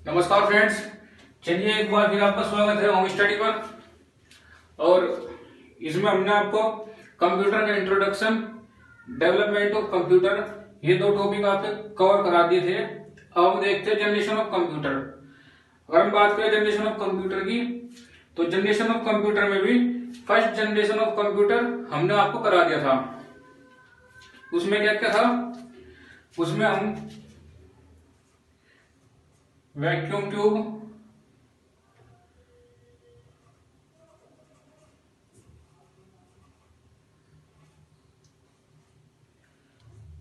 नमस्कार फ्रेंड्स, चलिए एक बार फिर आपका स्वागत है होम स्टडी पर। और इसमें हमने आपको कंप्यूटर का इंट्रोडक्शन, डेवलपमेंट ऑफ कंप्यूटर, ये दो टॉपिक आपके कवर करा दिए थे। अब हम देखते हैं जनरेशन ऑफ कंप्यूटर। अगर हम बात करें जनरेशन ऑफ कंप्यूटर की, तो जनरेशन ऑफ कंप्यूटर में भी फर्स्ट जनरेशन ऑफ कंप्यूटर हमने आपको करा दिया था। उसमें क्या क्या था? उसमें हम वैक्यूम ट्यूब,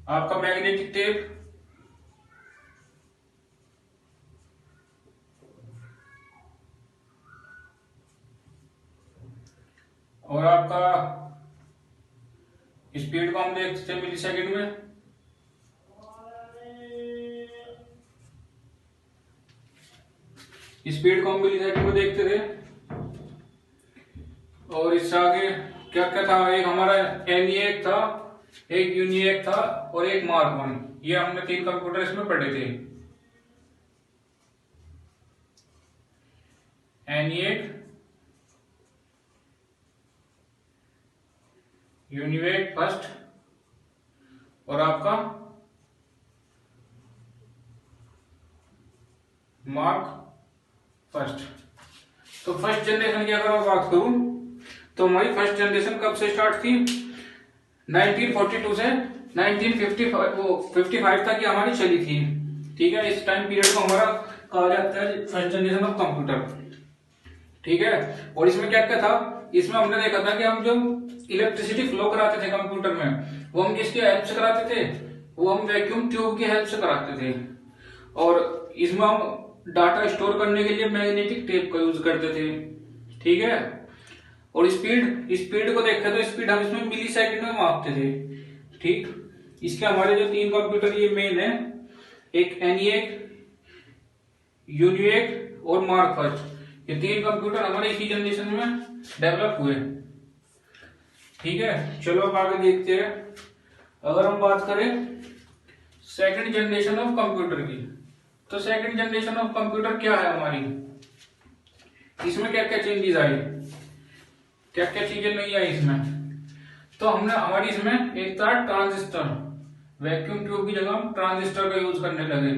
आपका मैग्नेटिक टेप, और आपका स्पीड को हम देखते हैं मिली सेकेंड में। स्पीड को हम मिली सेकेंड में देखते थे। और इससे आगे क्या क्या था? एक हमारा एनिएक था, एक यूनिएक था और एक मार्क वन। ये हमने 3 कंप्यूटर इसमें पढ़े थे। एनिएक, यूनिवेक फर्स्ट और आपका मार्क फर्स्ट। तो फर्स्ट जनरेशन की अगर मैं बात करूं तो हमारी फर्स्ट जनरेशन कब से स्टार्ट थी? 1942 से 1955 तक ये हमारी चली थी। ठीक है, इस टाइम पीरियड को हमारा कहा जाता है फर्स्ट जनरेशन ऑफ कंप्यूटर। ठीक है, और इसमें क्या क्या था? इसमें हमने देखा था कि हम जो इलेक्ट्रिसिटी फ्लो कराते थे कंप्यूटर में, वो हम किसकी हेल्प से कराते थे? वो हम वैक्यूम ट्यूब की हेल्प से कराते थे। और इसमें हम डाटा स्टोर करने के लिए मैग्नेटिक टेप का यूज करते थे। ठीक है, और स्पीड को देखा तो स्पीड हम इसमें मिली सेकेंड में मापते थे। ठीक, इसके हमारे जो 3 कंप्यूटर ये मेन है, एक एनिएक, यूनिएक और मार्क फर्स्ट। ये 3 कंप्यूटर हमारे इसी जनरेशन में डेवलप हुए। ठीक है, चलो अब आगे देखते हैं। अगर हम बात करें सेकंड जनरेशन ऑफ कंप्यूटर की, तो सेकंड जनरेशन ऑफ कंप्यूटर क्या है हमारी? इसमें क्या क्या चेंजेस आए, क्या क्या चीजें नहीं आई इसमें? तो हमने हमारी इसमें एक था ट्रांजिस्टर। वैक्यूम ट्यूब की जगह हम ट्रांजिस्टर का यूज करने लगे।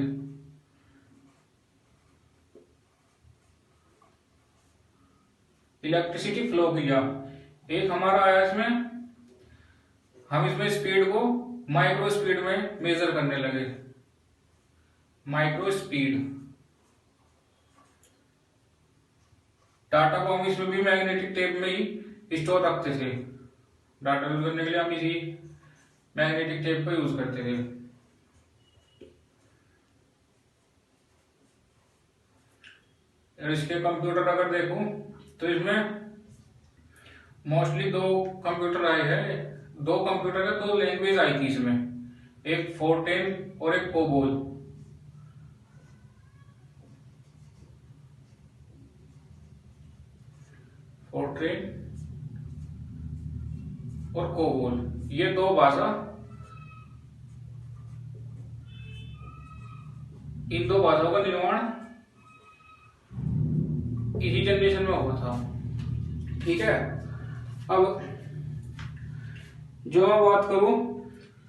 इलेक्ट्रिसिटी फ्लो किया। एक हमारा आया इसमें, हम इसमें स्पीड को माइक्रो स्पीड में मेजर करने लगे। Micro speed. डाटा को हम इसमें भी मैग्नेटिक टेप में ही स्टोर रखते थे। डाटा यूज करने के लिए हम इसी मैग्नेटिक टेप का यूज करते थे। और इसके कंप्यूटर अगर देखूं तो इसमें मोस्टली 2 कंप्यूटर आए हैं। 2 कंप्यूटर का 2 लैंग्वेज आई थी इसमें, एक फोर्टेन और एक कोबोल। फोर्ट्रेन और कोबोल, ये 2 भाषा, इन 2 भाषाओं का निर्माण इसी जनरेशन में हुआ था। ठीक है, अब जो मैं बात करूं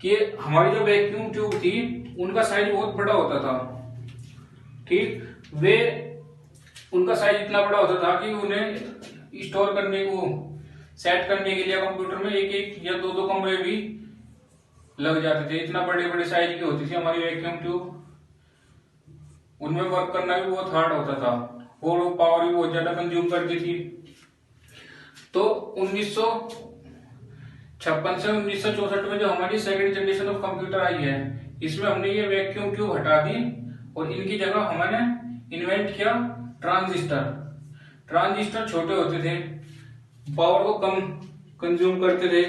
कि हमारी जो वैक्यूम ट्यूब थी उनका साइज बहुत बड़ा होता था। ठीक, वे उनका साइज इतना बड़ा होता था कि उन्हें स्टोर करने को, सेट करने के लिए कंप्यूटर में एक एक या 2 कमरे भी लग जाते थे। इतना बड़े बड़े साइज की होती थी हमारी वैक्यूम ट्यूब। उनमें वर्क करना भी बहुत हार्ड होता था और वो पावर भी बहुत ज्यादा कंज्यूम करती थी। तो 1956 से 1964 में जो हमारी सेकंड जनरेशन ऑफ कंप्यूटर आई है, इसमें हमने ये वैक्यूम ट्यूब हटा दी और इनकी जगह हमने इन्वेंट किया ट्रांजिस्टर। ट्रांजिस्टर छोटे होते थे, पावर को कम कंज्यूम करते थे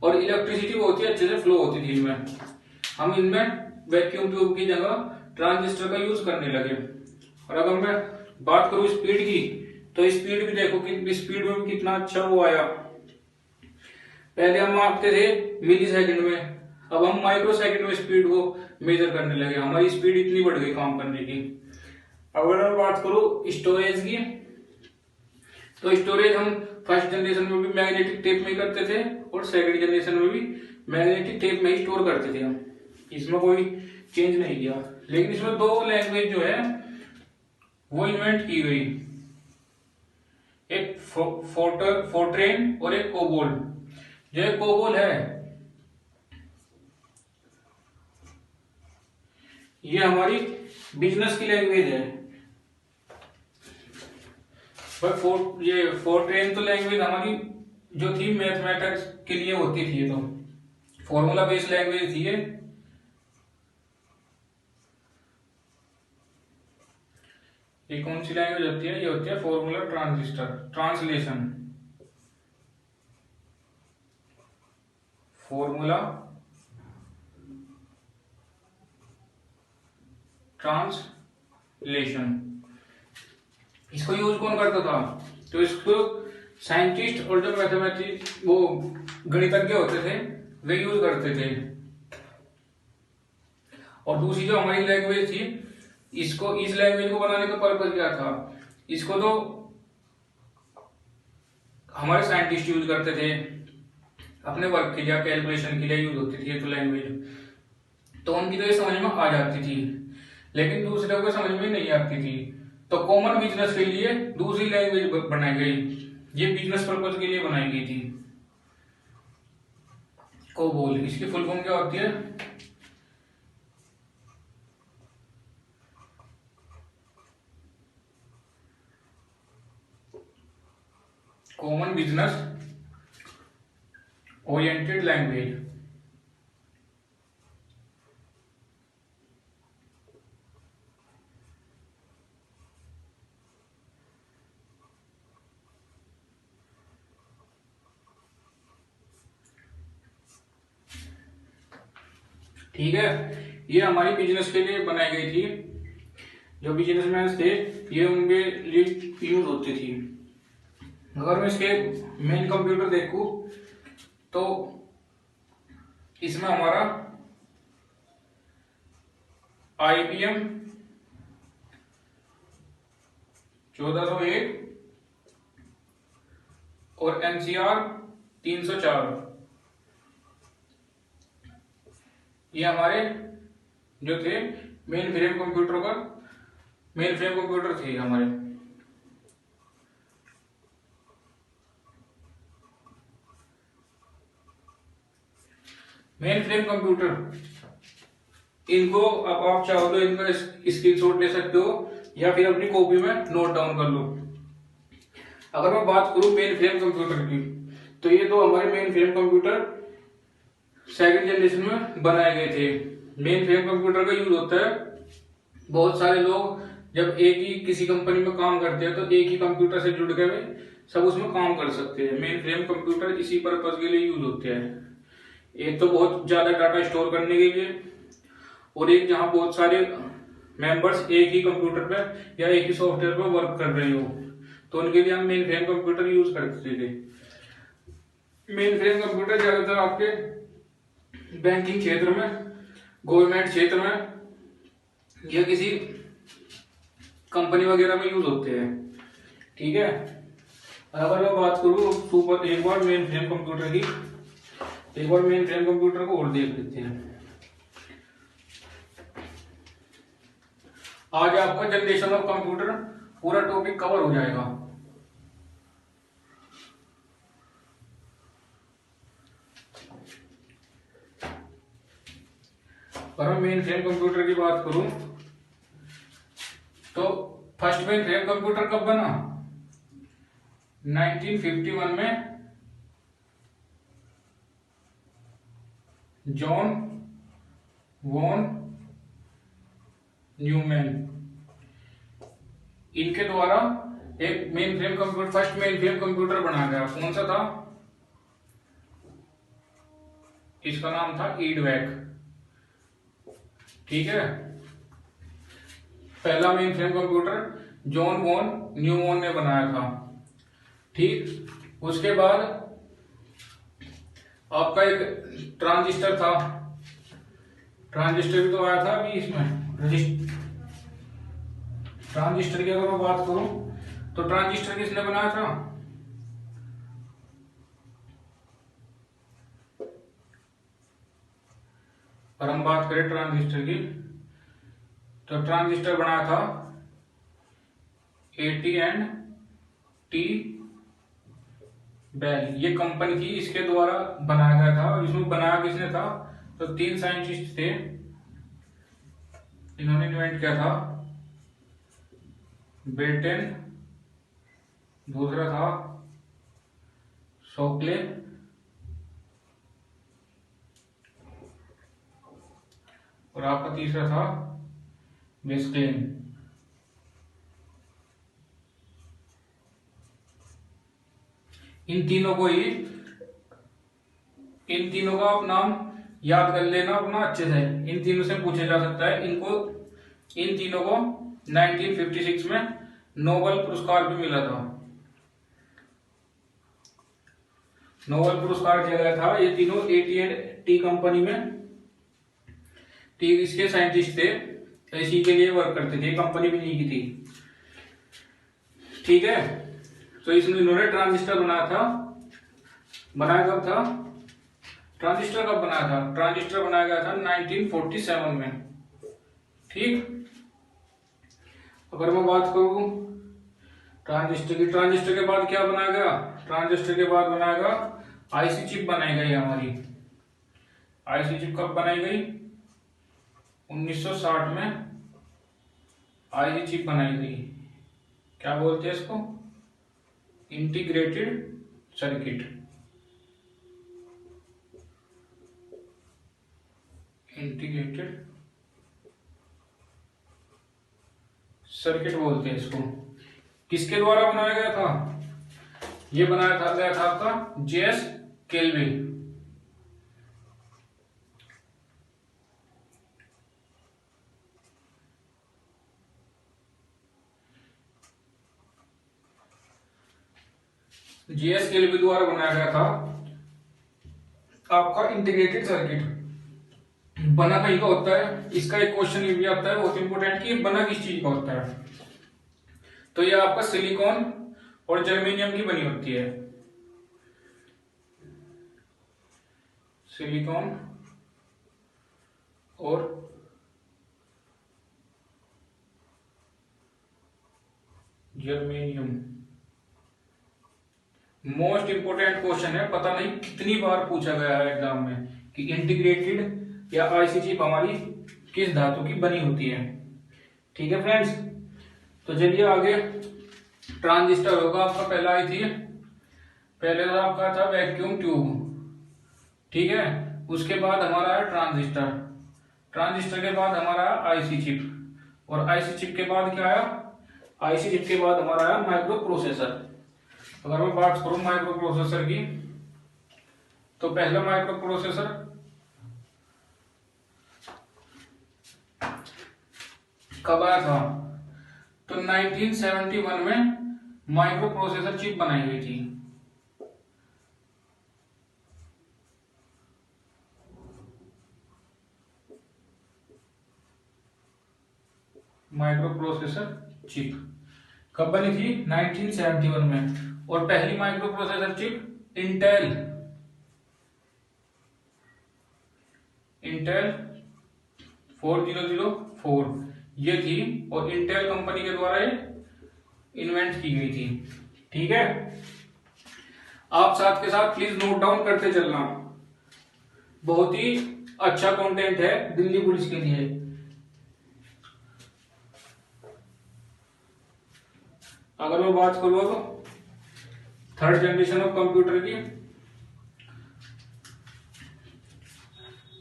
और इलेक्ट्रिसिटी बहुत ही अच्छे से फ्लो होती थी इनमें। हम इनमें वैक्यूम ट्यूब की जगह ट्रांजिस्टर का यूज करने लगे। और अगर मैं बात करूं स्पीड की, तो स्पीड भी देखो कि स्पीड में भी कितना अच्छा वो आया। पहले हम मापते थे मिली सेकेंड में, अब हम माइक्रो सेकेंड में स्पीड को मेजर करने लगे। हमारी स्पीड इतनी बढ़ गई काम करने की। अगर मैं बात करूं स्टोरेज की, तो स्टोरेज हम फर्स्ट जनरेशन में भी मैग्नेटिक टेप में करते थे और सेकंड जनरेशन में भी मैग्नेटिक टेप में ही स्टोर करते थे हम, इसमें कोई चेंज नहीं किया। लेकिन इसमें दो लैंग्वेज जो है वो इन्वेंट की गई, एक फोर्ट्रेन और एक कोबोल। जो एक कोबोल है ये हमारी बिजनेस की लैंग्वेज है, पर ये फोर्ट्रेन तो लैंग्वेज हमारी जो थी मैथमेटिक्स के लिए होती थी, ये तो फॉर्मूला बेस्ड लैंग्वेज थी ये कौन सी लैंग्वेज होती है? ये होती है फॉर्मूला ट्रांसलेशन, फॉर्मूला ट्रांसलेशन। इसको यूज कौन करता था? तो इसको साइंटिस्ट और जो मैथमेटिक्स वो गणितज्ञ होते थे वे यूज करते थे। और दूसरी जो हमारी लैंग्वेज थी, इसको इस लैंग्वेज को बनाने का पर्पज क्या था? इसको तो हमारे साइंटिस्ट यूज करते थे अपने वर्क के लिए, कैलकुलेशन के लिए यूज होती थी ये तो लैंग्वेज, तो उनकी तो ये समझ में आ जाती थी, लेकिन दूसरे को समझ में नहीं आती थी। तो कॉमन बिजनेस के लिए दूसरी लैंग्वेज बनाई गई, ये बिजनेस पर्पज के लिए बनाई गई थी कोबोल। इसकी फुल फॉर्म क्या होती है? Common business oriented language. ठीक है, ये हमारी बिजनेस के लिए बनाई गई थी, जो बिजनेसमैन थे ये उनके लिए यूज होती थी। अगर मैं इसके मेन कंप्यूटर देखूं तो इसमें हमारा IBM 1401 और NCR 304 ये हमारे जो थे मेन फ्रेम कंप्यूटर थे हमारे। मेन फ्रेम कंप्यूटर, इनको अब आप चाहो तो इनका स्क्रीनशॉट ले सकते हो या फिर अपनी कॉपी में नोट डाउन कर लो। अगर मैं बात करूं मेन फ्रेम कंप्यूटर की, तो ये तो हमारे main frame computer second generation में बनाए गए थे। मेन फ्रेम कंप्यूटर का यूज होता है, बहुत सारे लोग जब एक ही किसी कंपनी में काम करते हैं तो एक ही कंप्यूटर से जुड़ के सब उसमें काम कर सकते हैं। मेन फ्रेम कंप्यूटर इसी पर्पज के लिए यूज होते हैं, एक तो बहुत ज्यादा डाटा स्टोर करने के लिए, और एक जहां बहुत सारे मेंबर्स एक ही कंप्यूटर पे या एक ही सॉफ्टवेयर पे वर्क कर रहे हो, तो उनके लिए हम मेन फ्रेम कंप्यूटर यूज करते थे। मेन फ्रेम कंप्यूटर ज्यादातर आपके बैंकिंग क्षेत्र में, गवर्नमेंट क्षेत्र में या किसी कंपनी वगैरह में यूज होते हैं। ठीक है, अगर मैं बात करूं एक बार मेन फ्रेम कंप्यूटर की, एक बार मेन फ्रेम कंप्यूटर को और देख लेते हैं। आज आपका जनरेशन ऑफ कंप्यूटर पूरा टॉपिक कवर हो जाएगा। अगर मैं मेन फ्रेम कंप्यूटर की बात करूं तो फर्स्ट मेन फ्रेम कंप्यूटर कब बना? 1951 में जॉन वॉन न्यूमैन, इनके द्वारा एक main frame computer, first main frame computer बनाया गया। कौन सा था? इसका नाम था ईडवैक। ठीक है, पहला main frame computer John von Neumann ने बनाया था। ठीक, उसके बाद आपका एक ट्रांजिस्टर था, ट्रांजिस्टर भी तो आया था अभी इसमें, ट्रांजिस्टर की अगर मैं बात करूं तो ट्रांजिस्टर किसने बनाया था? और हम बात करें ट्रांजिस्टर की तो ट्रांजिस्टर बनाया था AT&T बेल, ये कंपनी की इसके द्वारा बनाया गया था। और इसमें बनाया किसने था? तो 3 साइंटिस्ट थे, इन्होंने इन्वेंट किया था। बेल्टेन, दूसरा था शोकले और आपका तीसरा था वेस्टलेन। इन तीनों का आप नाम याद कर लेना अपना अच्छे से, इन तीनों से पूछा जा सकता है। इन तीनों को 1956 में नोबेल पुरस्कार भी मिला था। नोबेल पुरस्कार दिया गया था। ये तीनों AT&T कंपनी में इसके साइंटिस्ट थे, इसी के लिए वर्क करते थे, कंपनी भी नहीं की थी। ठीक है, तो इसमें इन्होंने ट्रांजिस्टर बनाया था। बनाया कब था? ट्रांजिस्टर कब बनाया था? ट्रांजिस्टर बनाया गया था 1947 में। ठीक, अगर मैं बात करूं ट्रांजिस्टर की, ट्रांजिस्टर के बाद क्या बनाया गया? ट्रांजिस्टर के बाद बनाया गया आईसी चिप बनाई गई हमारी। आईसी चिप कब बनाई गई? 1960 में आईसी चिप बनाई गई। क्या बोलते हैं इसको? Integrated circuit. इंटीग्रेटेड सर्किट बोलते हैं इसको। किसके द्वारा बनाया गया था? ये बनाया गया था आपका जेएस केल्विन। जेएस केल्विन द्वारा बनाया गया था आपका इंटीग्रेटेड सर्किट। बना कहीं का होता है, इसका एक क्वेश्चन ये भी आता है बहुत इंपॉर्टेंट कि बना किस चीज का होता है। तो ये आपका सिलिकॉन और जर्मेनियम की बनी होती है। सिलिकॉन और जर्मेनियम। मोस्ट इंपोर्टेंट क्वेश्चन है, पता नहीं कितनी बार पूछा गया है एग्जाम में कि इंटीग्रेटेड या आईसी चिप हमारी किस धातु की बनी होती है। ठीक है फ्रेंड्स, तो चलिए आगे। ट्रांजिस्टर होगा आपका पहला आई थी, पहले तो आपका था वैक्यूम ट्यूब। ठीक है, उसके बाद हमारा है ट्रांजिस्टर। ट्रांजिस्टर के बाद हमारा है आईसी चिप, और आईसी चिप के बाद क्या आया? आईसी चिप के बाद हमारा आया माइक्रो प्रोसेसर। अगर मैं बात करूं माइक्रो प्रोसेसर की, तो पहला माइक्रो प्रोसेसर कब आया था? तो 1971 में माइक्रो प्रोसेसर चिप बनाई गई थी। माइक्रो प्रोसेसर चिप कब बनी थी? 1971 में। और पहली माइक्रो प्रोसेसर चिप इंटेल 4004 ये थी, और इंटेल कंपनी के द्वारा ये इन्वेंट की गई थी। ठीक है, आप साथ के साथ प्लीज नोट डाउन करते चलना, बहुत ही अच्छा कंटेंट है दिल्ली पुलिस के लिए। अगर मैं बात करूँ तो थर्ड जनरेशन ऑफ कंप्यूटर की,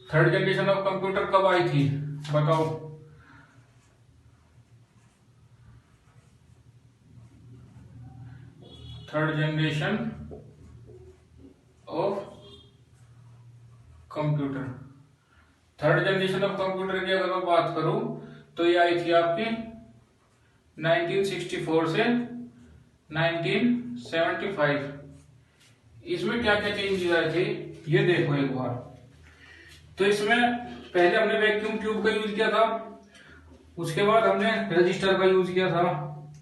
थर्ड जनरेशन ऑफ कंप्यूटर कब आई थी बताओ? Third generation of computer, third generation of computer की अगर मैं बात करूं तो ये आई थी आपकी 1964 से 1975। इसमें क्या क्या चेंजेस आए थे ये देखो एक बार। तो इसमें पहले हमने वैक्यूम ट्यूब का यूज किया था, उसके बाद हमने रजिस्टर का यूज किया था,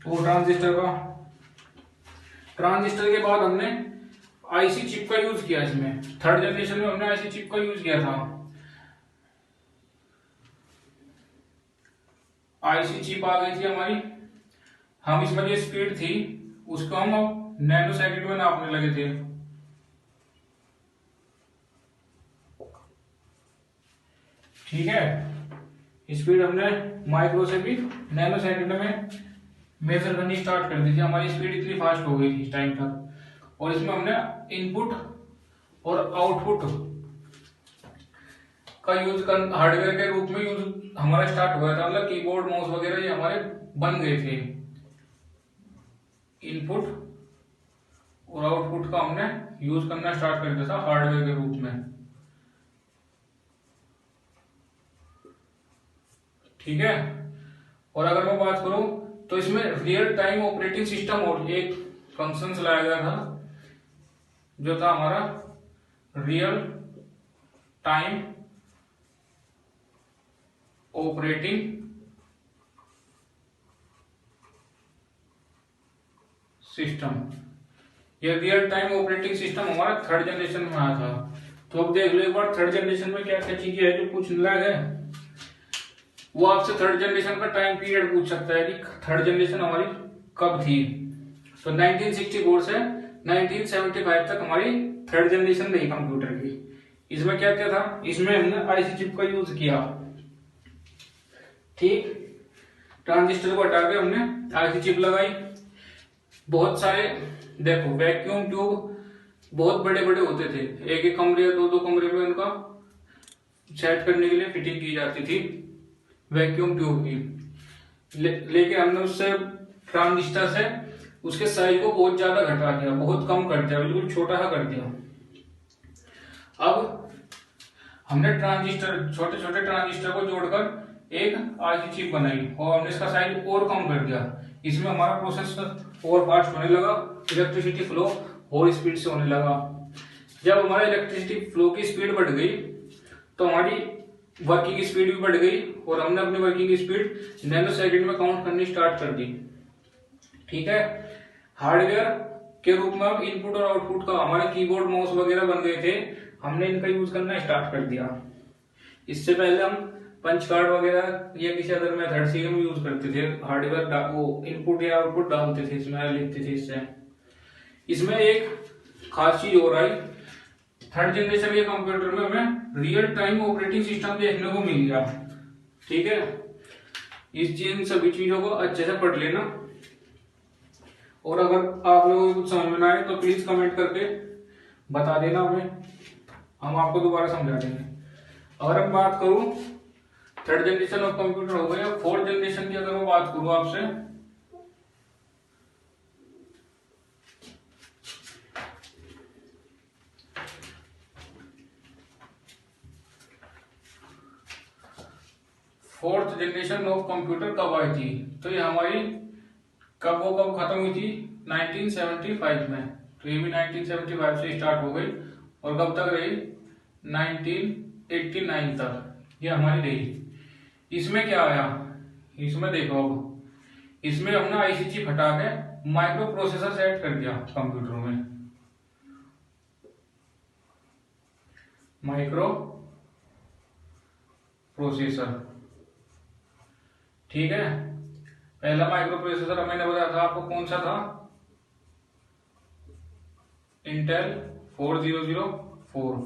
वो ट्रांजिस्टर का। ट्रांजिस्टर के बाद हमने आईसी चिप का यूज किया। इसमें थर्ड जनरेशन में हमने आईसी चिप का यूज किया था। आईसी चिप आ गई थी हमारी। हम इसमें जो स्पीड थी उसको हम नैनो सेकंड में नापने लगे थे। ठीक है, स्पीड हमने माइक्रो से भी नैनो सेकंड में मेजर करनी स्टार्ट कर दी थी। हमारी स्पीड इतनी फास्ट हो गई थी इस टाइम तक। और इसमें हमने इनपुट और आउटपुट का यूज कर हार्डवेयर के रूप में यूज हमारा स्टार्ट हुआ था। मतलब कीबोर्ड माउस वगैरह ये हमारे बन गए थे। इनपुट और आउटपुट का हमने यूज करना स्टार्ट कर दिया था हार्डवेयर के रूप में। ठीक है, और अगर मैं बात करूं तो इसमें रियल टाइम ऑपरेटिंग सिस्टम और एक फंक्शन लाया गया था जो था हमारा रियल टाइम ऑपरेटिंग सिस्टम। यह रियल टाइम ऑपरेटिंग सिस्टम हमारा थर्ड जनरेशन में आया था। तो अब देख लो एक बार थर्ड जनरेशन में क्या क्या चीजें है जो पूछने लायक है। वो आपसे थर्ड जनरेशन का टाइम पीरियड पूछ सकता है कि थर्ड जनरेशन हमारी कब थी। तो 1964 से 1975 तक हमारी थर्ड जनरेशन रही कंप्यूटर की। इसमें क्या क्या था, इसमें हमने आईसी चिप का यूज किया। ठीक, ट्रांजिस्टर को हटा के हमने आईसी चिप लगाई। बहुत सारे देखो वैक्यूम ट्यूब बहुत बड़े बड़े होते थे, एक एक कमरे या दो दो कमरे में उनका सेट करने के लिए फिटिंग की जाती थी वैक्यूम ट्यूब की। लेकिन हमने उससे ट्रांजिस्टर से उसके साइज को बहुत ज्यादा घटा दिया, बहुत कम कर दिया, बिल्कुल छोटा सा कर दिया। अब हमने ट्रांजिस्टर छोटे छोटे ट्रांजिस्टर को जोड़कर एक आईसी चिप बनाई और हमने इसका साइज और कम कर दिया। इसमें हमारा प्रोसेस और फास्ट होने लगा, इलेक्ट्रिसिटी फ्लो और स्पीड से होने लगा। जब हमारा इलेक्ट्रिसिटी फ्लो की स्पीड बढ़ गई तो हमारी वर्किंग स्पीड भी बढ़ गई और हमने अपनी वर्किंग स्पीड नैनो सेकंड में काउंट करनी स्टार्ट कर दी। ठीक है, हार्डवेयर के रूप में अब इनपुट और आउटपुट का हमारे कीबोर्ड माउस वगैरह बन गए थे, हमने इनका यूज करना स्टार्ट कर दिया। इससे पहले हम पंच कार्ड वगैरह या किसी अदर मेथड से हम यूज करते थे। हार्डवेयर वो इनपुट या आउटपुट डालते थे इसमें, लिखते थे इससे। इसमें एक खास चीज हो रहा है, थर्ड जनरेशन के कंप्यूटर में हमें रियल टाइम ऑपरेटिंग सिस्टम देखने को मिल गया। ठीक है, इन सभी चीजों को अच्छे से पढ़ लेना। और अगर आप लोगों को कुछ समझ में ना आए तो प्लीज कमेंट करके बता देना हमें, हम आपको दोबारा समझा देंगे। अगर हम बात करूं थर्ड जनरेशन ऑफ कंप्यूटर हो गया, फोर्थ जनरेशन की अगर मैं बात करूं आपसे, फोर्थ जनरेशन ऑफ कंप्यूटर कब आई थी, तो ये हमारी कब खत्म हुई थी 1975 में। तो ये भी 1975 से स्टार्ट हो गई और कब तक रही 1989 तक ये हमारी रही। इसमें क्या आया, इसमें देखो अब इसमें हमने आईसी चिप हटा के माइक्रो प्रोसेसर सेट कर दिया कंप्यूटर में। माइक्रो प्रोसेसर, ठीक है। पहला माइक्रो प्रोसेसर मैंने बताया था आपको कौन सा था, इंटेल 4004।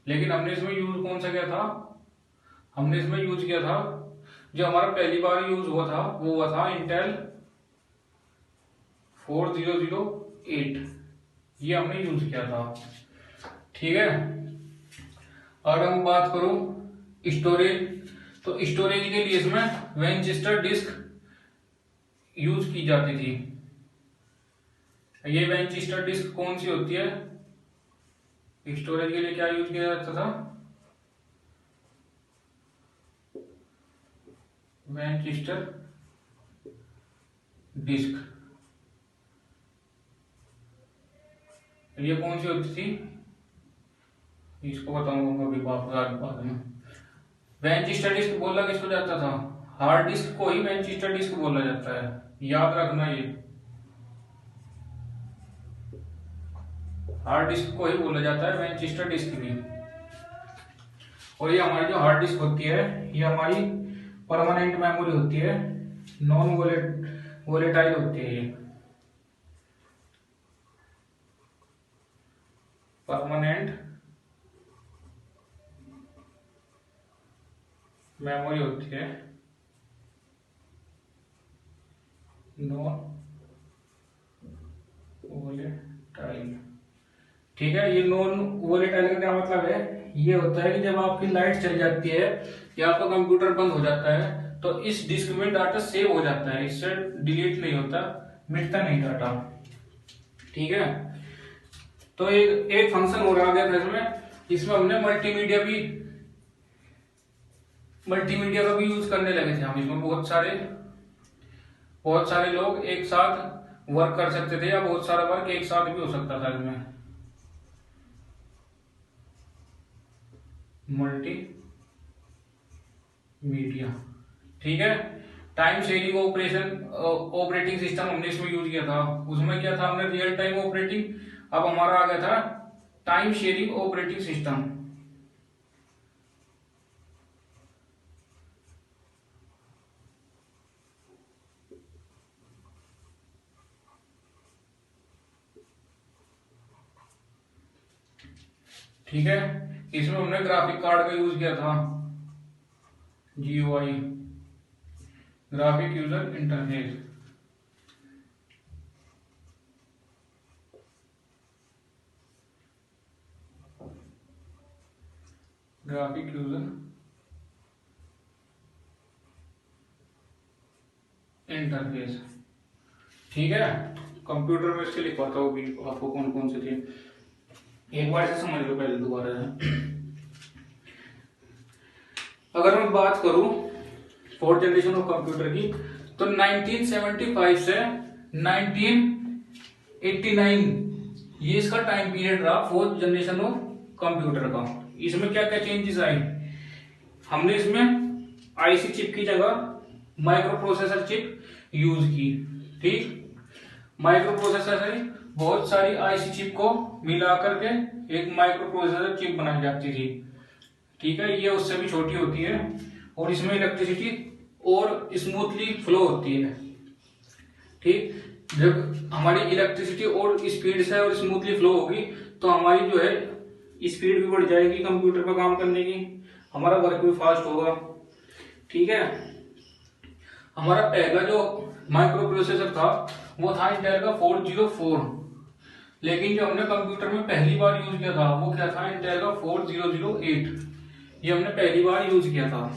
लेकिन हमने इसमें यूज कौन सा किया था, हमने इसमें यूज किया था जो हमारा पहली बार यूज हुआ था वो हुआ था इंटेल 4008, ये हमने यूज किया था। ठीक है, और हम बात करूं स्टोरेज, तो स्टोरेज के लिए इसमें विंचेस्टर डिस्क यूज की जाती थी। ये विंचेस्टर डिस्क कौन सी होती है, स्टोरेज के लिए क्या यूज किया जाता था, विंचेस्टर डिस्क। ये कौन सी होती थी, इसको बताऊंगा अभी बाद में। विंचेस्टर डिस्क बोला किसको जाता था, हार्ड डिस्क को ही मैनचेस्टर डिस्क बोला जाता है, याद रखना ये। हार्ड डिस्क को ही बोला जाता है मैनचेस्टर डिस्क भी। और ये हमारी जो हार्ड डिस्क होती है ये हमारी परमानेंट मेमोरी होती है, नॉन वोलेटाइल होती है ये। परमानेंट मेमोरी होती है, नॉन वोलेटाइल। ठीक है, ये नॉन वोलेटाइल का क्या मतलब है? ये होता है कि जब आपकी लाइट चली जाती है या आपका कंप्यूटर बंद हो जाता है तो इस डिस्क में डाटा सेव हो जाता है, इससे डिलीट नहीं होता, मिटता नहीं डाटा। ठीक है, तो एक फंक्शन हो रहा है इसमें, इसमें हमने मल्टीमीडिया का भी यूज करने लगे थे हम। इसमें बहुत सारे लोग एक साथ वर्क कर सकते थे या बहुत सारा वर्क एक साथ भी हो सकता था इसमें। मल्टीमीडिया, ठीक है। टाइम शेयरिंग ऑपरेटिंग सिस्टम हमने इसमें यूज किया था। उसमें क्या था, हमने रियल टाइम ऑपरेटिंग, अब हमारा आ गया था टाइम शेयरिंग ऑपरेटिंग सिस्टम। ठीक है, इसमें हमने ग्राफिक कार्ड का यूज किया था, GUI, graphic user interface. Graphic user interface, ठीक है। कंप्यूटर में इसके लिखवाता हूँ भी आपको कौन कौन से थे, एक बार से समझ लो पहले दोबारा से। अगर मैं बात करूं फोर्थ जनरेशन ऑफ कंप्यूटर की, तो 1975 से 1989 ये इसका टाइम पीरियड रहा फोर्थ जनरेशन ऑफ कंप्यूटर का। इसमें क्या क्या चेंजेस आए, हमने इसमें आईसी चिप की जगह माइक्रो प्रोसेसर चिप यूज की। ठीक, माइक्रो प्रोसेसर से बहुत सारी आईसी चिप को मिला करके एक माइक्रो प्रोसेसर चिप बनाई जाती थी। ठीक है, ये उससे भी छोटी होती है और इसमें इलेक्ट्रिसिटी और स्मूथली फ्लो होती है। ठीक, जब हमारी इलेक्ट्रिसिटी और स्पीड से और स्मूथली फ्लो होगी तो हमारी जो है स्पीड भी बढ़ जाएगी कंप्यूटर पर काम करने की, हमारा वर्क भी फास्ट होगा। ठीक है, हमारा पहला जो माइक्रो प्रोसेसर था वो था इंटेल का 404, लेकिन जो हमने कंप्यूटर में पहली बार यूज किया था वो क्या था, इंटेल का 4008, ये हमने पहली बार यूज किया था।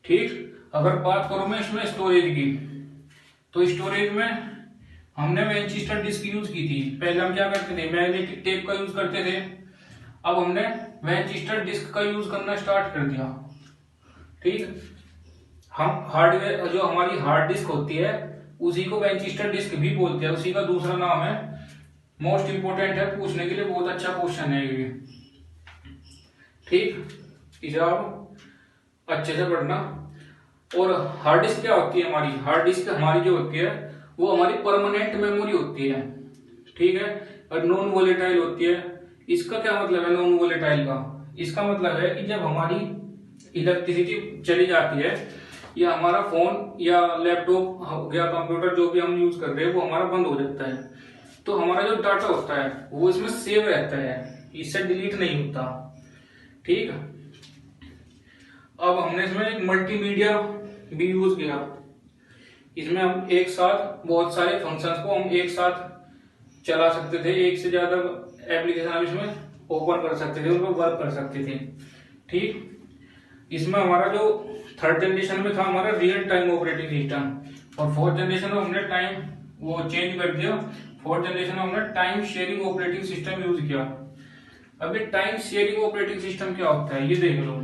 ठीक, अगर बात करूं मैं इसमें स्टोरेज की, तो स्टोरेज में हमने मैनचेस्टर डिस्क यूज की थी। पहले हम क्या करते थे, मैग्नेटिक टेप का यूज करते थे, अब हमने मैनचेस्टर डिस्क का यूज करना स्टार्ट कर दिया। ठीक, हम हार्डवेयर जो हमारी हार्ड डिस्क होती है उसी को मैनचेस्टर डिस्क भी बोलते हैं, उसी का दूसरा नाम है। मोस्ट इंपोर्टेंट है पूछने के लिए, बहुत अच्छा क्वेश्चन है ये। ठीक, इसे आप अच्छे से पढ़ना। और हार्ड डिस्क क्या होती है हमारी, हार्ड डिस्क हमारी जो होती है वो हमारी परमानेंट मेमोरी होती है। ठीक है, और नॉन वोलेटाइल होती है। इसका क्या मतलब है नॉन वोलेटाइल का, इसका मतलब है कि जब हमारी इलेक्ट्रिसिटी चली जाती है या हमारा फोन या लैपटॉप या कंप्यूटर जो भी हम यूज कर रहे हैं वो हमारा बंद हो जाता है, तो हमारा जो डाटा होता है वो इसमें सेव रहता है, इससे डिलीट नहीं होता। ठीक, अब हमने इसमें एक मल्टीमीडिया भी यूज किया। इसमें हम एक साथ बहुत सारे फंक्शंस को हम एक साथ चला सकते थे, एक से ज्यादा एप्लीकेशन हम इसमें ओपन कर सकते थे, उन पर वर्क कर सकते थे। ठीक, इसमें हमारा जो थर्ड जनरेशन में था हमारा रियल टाइम ऑपरेटिंग सिस्टम, और फोर्थ जनरेशन में हमने टाइम वो चेंज कर दिया, फोर्थ जनरेशन में हमने time sharing operating system use किया। अभी टाइम शेयरिंग ऑपरेटिंग सिस्टम क्या होता है ये देख लो।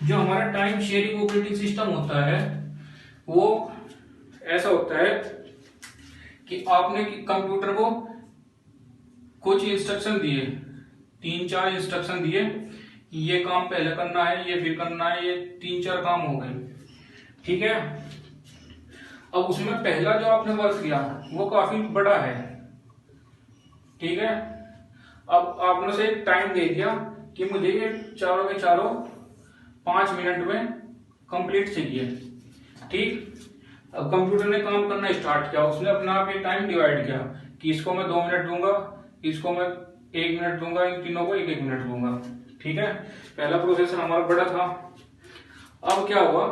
जो हमारा टाइम शेयरिंग ऑपरेटिंग सिस्टम होता है वो ऐसा होता है कि आपने कंप्यूटर को कुछ इंस्ट्रक्शन दिए, 3-4 इंस्ट्रक्शन दिए, ये काम पहले करना है, ये फिर करना है, ये 3-4 काम हो गए। ठीक है। अब उसमें पहला जो आपने वर्क किया वो काफी बड़ा है, ठीक है। अब आपने से एक टाइम दे दिया कि मुझे ये चारों के चारों 5 मिनट में कंप्लीट चाहिए, ठीक। अब कंप्यूटर ने काम करना स्टार्ट किया, उसने अपना आप ये टाइम डिवाइड किया कि इसको मैं 2 मिनट दूंगा, इसको मैं 1 मिनट दूंगा, इन तीनों को 1-1 मिनट दूंगा, ठीक है। पहला प्रोसेसर हमारा बड़ा था। अब क्या हुआ,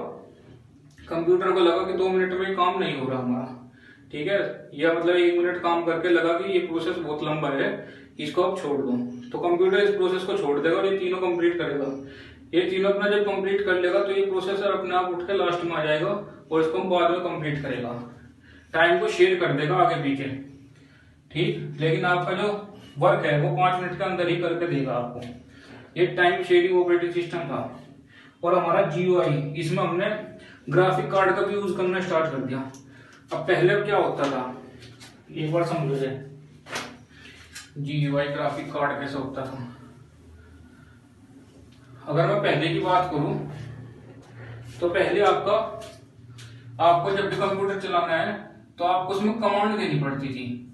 कंप्यूटर को लगा कि 2 मिनट में काम नहीं हो रहा हमारा, ठीक है, या मतलब 1 मिनट काम करके लगा कि ये प्रोसेस बहुत लंबा है, इसको अब छोड़ दो। तो कंप्यूटर इस प्रोसेस को छोड़ देगा और ये तीनों कंप्लीट करेगा। ये तीनों अपना जब कंप्लीट कर लेगा तो ये प्रोसेसर अपने आप उठ के लास्ट में आ जाएगा और इसको बाद में कंप्लीट करेगा, टाइम को शेयर कर देगा आगे पीछे, ठीक। लेकिन आपका जो वर्क है वो 5 मिनट के अंदर ही करके देगा आपको। ये टाइम शेयरिंग ऑपरेटिंग सिस्टम था। और हमारा GUI, इसमें हमने ग्राफिक कार्ड का भी यूज करना स्टार्ट कर दिया। अब पहले क्या होता था, एक बार समझो जे GUI ग्राफिक कार्ड कैसे होता था। अगर मैं पहले की बात करूं तो पहले आपको जब भी कंप्यूटर चलाना है तो आपको उसमें कमांड देनी पड़ती थी,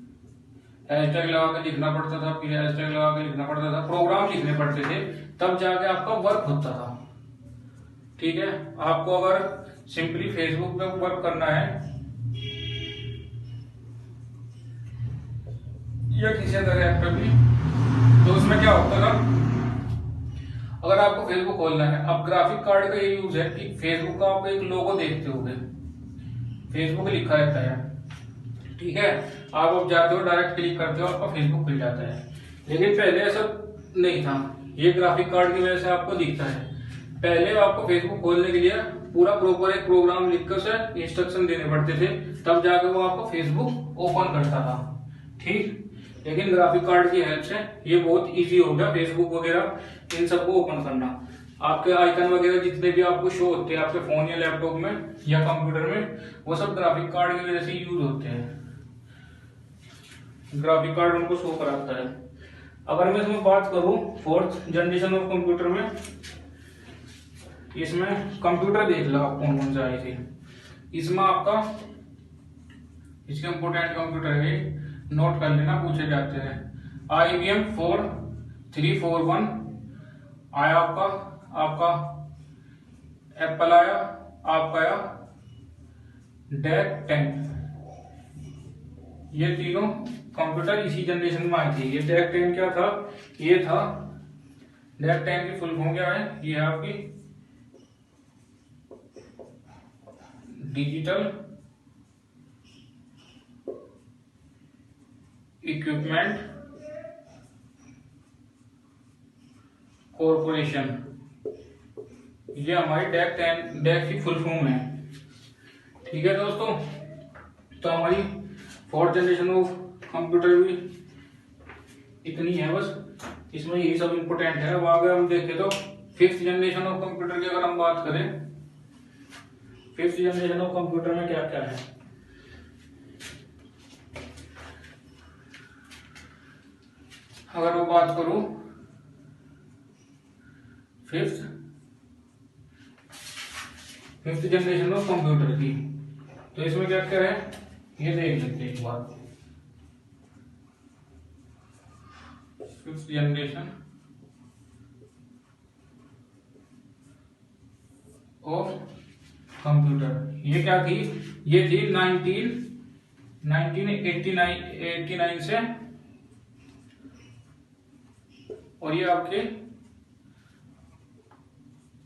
हैशटैग लगा के लिखना पड़ता था, फिर हैशटैग लगा के लिखना पड़ता था, प्रोग्राम लिखने पड़ते थे, तब जाके आपका वर्क होता था, ठीक है। आपको अगर सिंपली फेसबुक पे वर्क करना है या किसी अदर ऐप पे भी, तो उसमें क्या होता था, अगर आपको फेसबुक खोलना है, अब ग्राफिक कार्ड का ये यूज है कि फेसबुक का आप एक लोगो देखते होगे, फेसबुक लिखा रहता है, ठीक है। आप अब जाते हो, डायरेक्ट क्लिक करते हो, आपका फेसबुक खुल जाता है। लेकिन पहले ऐसा नहीं था, ये ग्राफिक कार्ड की वजह से आपको दिखता है। पहले आपको फेसबुक खोलने के लिए पूरा प्रॉपर एक प्रोग्राम लिखकर उसे इंस्ट्रक्शन देने पड़ते थे, तब जाकर वो आपको फेसबुक ओपन करता था, ठीक। लेकिन ग्राफिक कार्ड की हेल्प से ये बहुत इजी हो गया, फेसबुक वगैरह इन सबको ओपन करना। आपके आइकन वगैरह जितने भी आपको शो होते हैं आपके फोन या लैपटॉप में या कंप्यूटर में, वो सब ग्राफिक कार्ड की वजह से यूज होते हैं। ग्राफिक कार्ड उनको शो कराता है। अगर मैं इसमें बात करूं 4th जनरेशन ऑफ कंप्यूटर में, इसमें कंप्यूटर देख लो आप कौन कौन से आए थे। इसमें आपका इसके इम्पोर्टेंट कंप्यूटर है, नोट कर लेना, पूछे जाते हैं। IBM 4341 आया आपका एप्पल आया, आपका आया DEC 10। ये तीनों कंप्यूटर इसी जनरेशन में आए थे। ये DEC 10 क्या था, ये था DEC 10 की फुल फॉर्म क्या है, ये है आपकी डिजिटल इक्विपमेंट कॉरपोरेशन, ये हमारी DEC की फुल फॉर्म है, ठीक है दोस्तों। तो हमारी 4th जनरेशन ऑफ कंप्यूटर भी इतनी है बस, इसमें यही सब इम्पोर्टेंट है। अब आगे हम देखें तो 5th जनरेशन ऑफ कंप्यूटर की अगर हम बात करें, 5th जनरेशन ऑफ कंप्यूटर में क्या क्या है। अगर मैं बात करूं 5th जनरेशन ऑफ कंप्यूटर की, तो इसमें क्या क्या है ये देख लेते हैं एक बार। 5th जनरेशन ऑफ कंप्यूटर, ये क्या थी, ये थी 1989 से, और ये आपके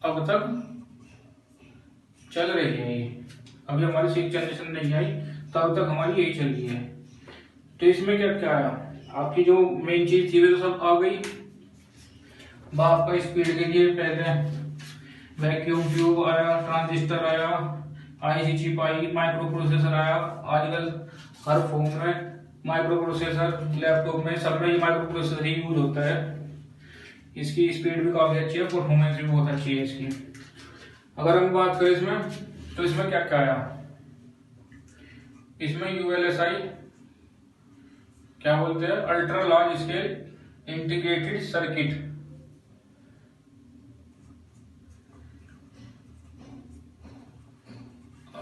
अब तक चल रही है। ये अभी हमारी 6th जनरेशन नहीं आई, तो अब तक हमारी यही चल रही है। तो इसमें क्या क्या आया, आपकी जो मेन चीज थी वो तो सब आ गई। आपका स्पीड के लिए पहले वैक्यूम ट्यूब आया, ट्रांजिस्टर आया, IC चिप आई, माइक्रो प्रोसेसर आया। आजकल हर फोन में माइक्रो प्रोसेसर, लैपटॉप में सब में माइक्रो प्रोसेसर ही यूज होता है। इसकी स्पीड भी काफी अच्छी है, परफॉर्मेंस भी बहुत अच्छी है इसकी। अगर हम बात करें इसमें, तो इसमें क्या क्या आया, इसमें ULSI क्या बोलते हैं, ultra large scale integrated circuit,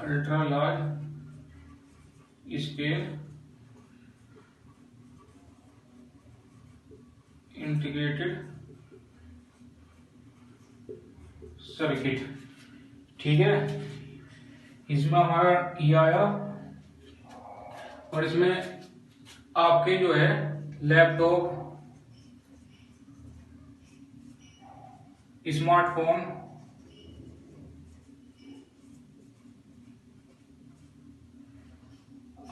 ultra large scale integrated circuit. ठीक है, इसमें हमारा ये आया और इसमें आपके जो है लैपटॉप, स्मार्टफोन,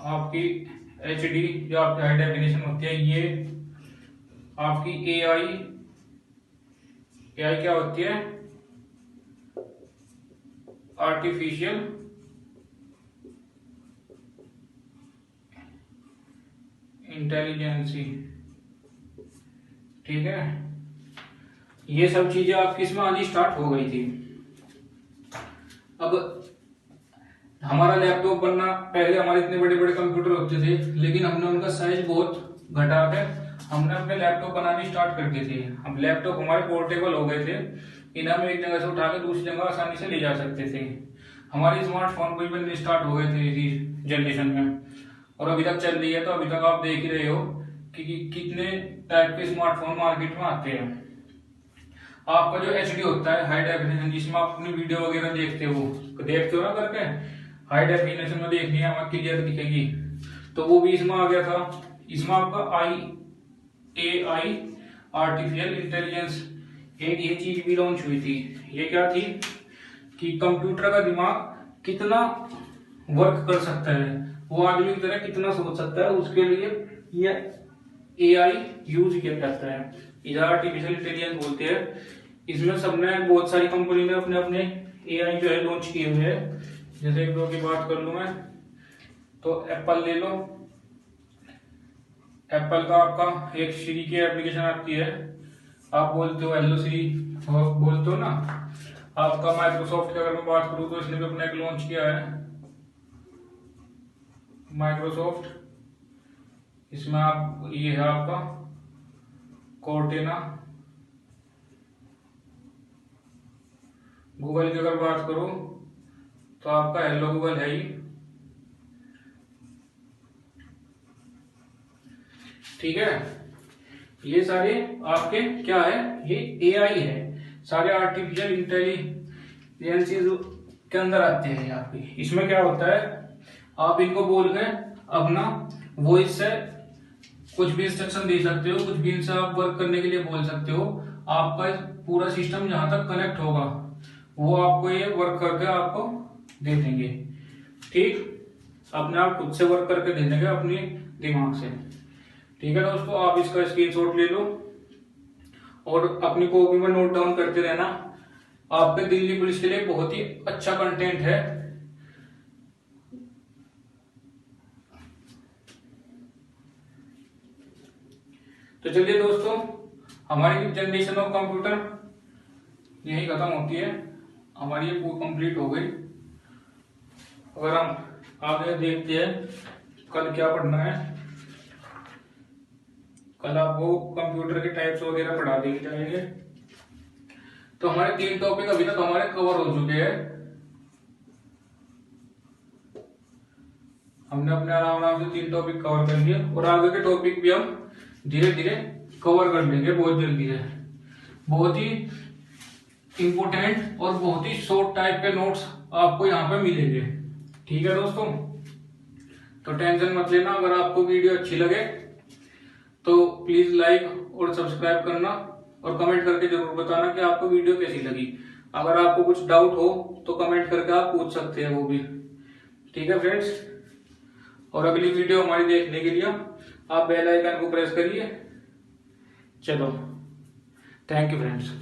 आपकी HD जो आपकी हाई डेफिनेशन होती है, ये आपकी AI क्या होती है, आर्टिफिशियल इंटेलिजेंसी। ठीक है, ये सब चीजें आपकी इसमें आनी स्टार्ट हो गई थी। अब हमारा लैपटॉप बनना, पहले हमारे इतने बड़े बड़े कंप्यूटर होते थे, लेकिन हमने उनका साइज बहुत घटा कर हमने अपने लैपटॉप बनाने स्टार्ट कर दिए थे। अब लैपटॉप हमारे पोर्टेबल हो गए थे, इन्हें हम एक जगह से उठा के दूसरी जगह आसानी से ले जा सकते थे। हमारे स्मार्टफोन भी बनने स्टार्ट हो गए थे इसी जनरेशन में, और अभी तक चल रही है। तो अभी तक आप देख ही रहे हो कि कितने टाइप के स्मार्टफोन मार्केट में आते हैं। आपका जो HD होता है, हाई डेफिनेशन, जिसमें आप अपनी वीडियो वगैरह देखते हो ना करके, हाई डेफिनेशन में देखनी है, हमें क्लियर दिखेगी, तो वो भी इसमें आ गया था। इसमें आपका AI आर्टिफिशियल इंटेलिजेंस एक ये चीज भी लॉन्च हुई थी। ये क्या थी कि कंप्यूटर का दिमाग कितना वर्क कर सकता है, वो आदमी की तरह कितना सोच सकता है, उसके लिए ये AI यूज किया जाता है। इधर आर्टिफिशियल इंटेलिजेंस बोलते हैं। इसमें सबने, बहुत सारी कंपनी ने अपने अपने AI जो है लॉन्च किए हुए हैं। जैसे एक दो की बात कर लूं मैं, तो एप्पल ले लो। एप्पल का आपका एक श्री की एप्लीकेशन आती है, आप बोलते हो हेलो श्री बोलते हो ना। आपका माइक्रोसॉफ्ट की अगर मैं बात करूं, तो इसने भी अपना एक लॉन्च किया है, माइक्रोसॉफ्ट। इसमें आप, ये है आपका कोर्टेना। गूगल की अगर बात करूं, तो आपका हेलो गूगल है ही। ठीक है, ये सारे आपके क्या है, ये AI है, सारे आर्टिफिशियल इंटेलिजेंस के अंदर आते हैं आपके। इसमें क्या होता है, आप इनको बोल के अपना वॉइस से कुछ भी इंस्ट्रक्शन दे सकते हो, कुछ भी इनसे आप वर्क करने के लिए बोल सकते हो। आपका पूरा सिस्टम जहां तक कनेक्ट होगा, वो आपको ये वर्क करके आपको दे देंगे। ठीक, अपने आप खुद से वर्क करके दे देंगे अपने दिमाग से। ठीक है दोस्तों, आप इसका स्क्रीनशॉट ले लो और अपनी कॉपी में नोट डाउन करते रहना। आपके दिल्ली पुलिस के लिए बहुत ही अच्छा कंटेंट है। तो चलिए दोस्तों, हमारी जनरेशन ऑफ कंप्यूटर यही खत्म होती है, हमारी ये पूरी कंप्लीट हो गई। अगर हम आगे देखते हैं कल क्या पढ़ना है, कल आपको कंप्यूटर के टाइप्स वगैरह पढ़ा दिए जाएंगे। तो हमारे 3 टॉपिक अभी तक हमारे कवर हो चुके हैं। हमने अपने आराम से 3 टॉपिक कवर कर लिए, और आगे के टॉपिक भी हम धीरे धीरे कवर कर लेंगे बहुत जल्दी है। बहुत ही इंपोर्टेंट और बहुत ही शॉर्ट टाइप के नोट्स आपको यहाँ पे मिलेंगे। ठीक है दोस्तों, तो टेंशन मत लेना। अगर आपको वीडियो अच्छी लगे तो प्लीज लाइक और सब्सक्राइब करना, और कमेंट करके जरूर बताना कि आपको वीडियो कैसी लगी। अगर आपको कुछ डाउट हो तो कमेंट करके आप पूछ सकते हैं वो भी। ठीक है फ्रेंड्स, और अगली वीडियो हमारी देखने के लिए आप बेल आइकन को प्रेस करिए। चलो, थैंक यू फ्रेंड्स।